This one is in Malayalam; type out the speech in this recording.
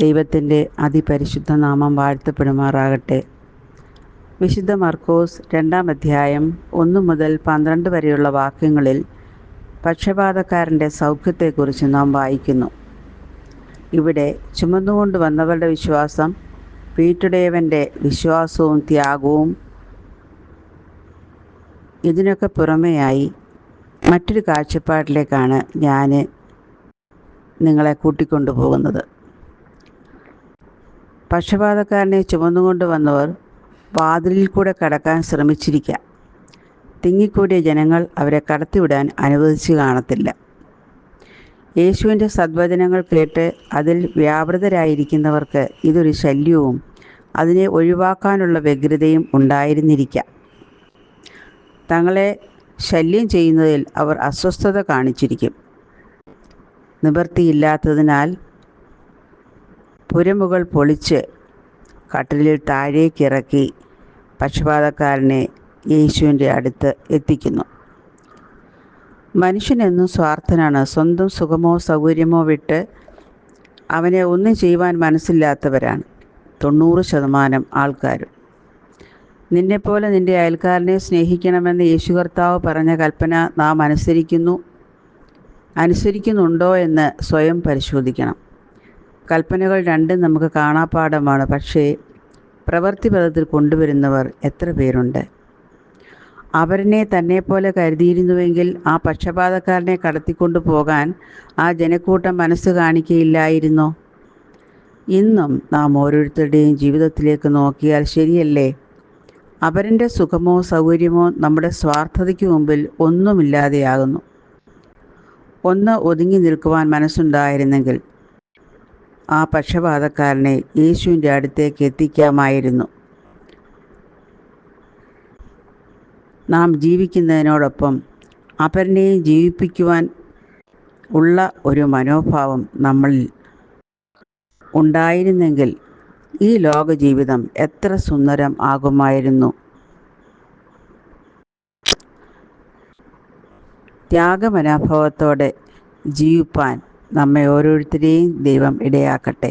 ദൈവത്തിൻ്റെ അതിപരിശുദ്ധ നാമം വാഴ്ത്തപ്പെടുമാറാകട്ടെ. വിശുദ്ധ മർക്കോസ് 2-ാം അധ്യായം 1 മുതൽ 12 വരെയുള്ള വാക്യങ്ങളിൽ പക്ഷപാതക്കാരൻ്റെ സൗഖ്യത്തെക്കുറിച്ച് നാം വായിക്കുന്നു. ഇവിടെ ചുമന്നുകൊണ്ട് വന്നവരുടെ വിശ്വാസം, വീട്ടുടയവൻ്റെ വിശ്വാസവും ത്യാഗവും, ഇതിനൊക്കെ പുറമെയായി മറ്റൊരു കാഴ്ചപ്പാടിലേക്കാണ് ഞാൻ നിങ്ങളെ കൂട്ടിക്കൊണ്ടുപോകുന്നത്. പക്ഷപാതക്കാരനെ ചുമന്നുകൊണ്ട് വന്നവർ വാതിലിൽ കൂടെ കടക്കാൻ ശ്രമിച്ചിരിക്കാം. തിങ്ങിക്കൂടിയ ജനങ്ങൾ അവരെ കടത്തിവിടാൻ അനുവദിച്ചു കാണത്തില്ല. യേശുവിൻ്റെ സദ്വചനങ്ങൾ കേട്ട് അതിൽ വ്യാപൃതരായിരിക്കുന്നവർക്ക് ഇതൊരു ശല്യവും അതിനെ ഒഴിവാക്കാനുള്ള വ്യഗ്രതയും ഉണ്ടായിരുന്നിരിക്കാം. തങ്ങളെ ശല്യം ചെയ്യുന്നതിൽ അവർ അസ്വസ്ഥത കാണിച്ചിരിക്കും. നിവൃത്തിയില്ലാത്തതിനാൽ പുരമുകൾ പൊളിച്ച് കട്ടിലിൽ താഴേക്കിറക്കി പക്ഷപാതക്കാരനെ യേശുവിൻ്റെ അടുത്ത് എത്തിക്കുന്നു. മനുഷ്യനെന്നും സ്വാർത്ഥനാണ്. സ്വന്തം സുഖമോ സൗകര്യമോ വിട്ട് അവനെ ഒന്നും ചെയ്യുവാൻ മനസ്സില്ലാത്തവരാണ് 90% ആൾക്കാരും. നിന്നെപ്പോലെ നിൻ്റെ അയൽക്കാരനെ സ്നേഹിക്കണമെന്ന് യേശു കർത്താവ് പറഞ്ഞ കൽപ്പന നാം അനുസരിക്കുന്നുണ്ടോ എന്ന് സ്വയം പരിശോധിക്കണം. കൽപ്പനകൾ രണ്ടും നമുക്ക് കാണാപ്പാഠമാണ്. പക്ഷേ പ്രവൃത്തിപഥത്തിൽ കൊണ്ടുവരുന്നവർ എത്ര പേരുണ്ട്? അവരനെ തന്നെപ്പോലെ കരുതിയിരുന്നുവെങ്കിൽ ആ പക്ഷപാതക്കാരനെ കടത്തിക്കൊണ്ടു പോകാൻ ആ ജനക്കൂട്ടം മനസ്സ് കാണിക്കയില്ലായിരുന്നോ? ഇന്നും നാം ഓരോരുത്തരുടെയും ജീവിതത്തിലേക്ക് നോക്കിയാൽ ശരിയല്ലേ? അവരുടെ സുഖമോ സൗകര്യമോ നമ്മുടെ സ്വാർത്ഥതയ്ക്ക് മുമ്പിൽ ഒന്നുമില്ലാതെയാകുന്നു. ഒന്ന് ഒതുങ്ങി നിൽക്കുവാൻ മനസ്സുണ്ടായിരുന്നെങ്കിൽ ആ പക്ഷപാതക്കാരനെ യേശുവിൻ്റെ അടുത്തേക്ക് എത്തിക്കാമായിരുന്നു. നാം ജീവിക്കുന്നതിനോടൊപ്പം അപരനെയും ജീവിപ്പിക്കുവാൻ ഉള്ള ഒരു മനോഭാവം നമ്മളിൽ ഉണ്ടായിരുന്നെങ്കിൽ ഈ ലോക ജീവിതം എത്ര സുന്ദരം ആകുമായിരുന്നു. ത്യാഗമനോഭാവത്തോടെ ജീവിപ്പാൻ നമ്മെ ഓരോരുത്തരെയും ദൈവം ഇടയാക്കട്ടെ.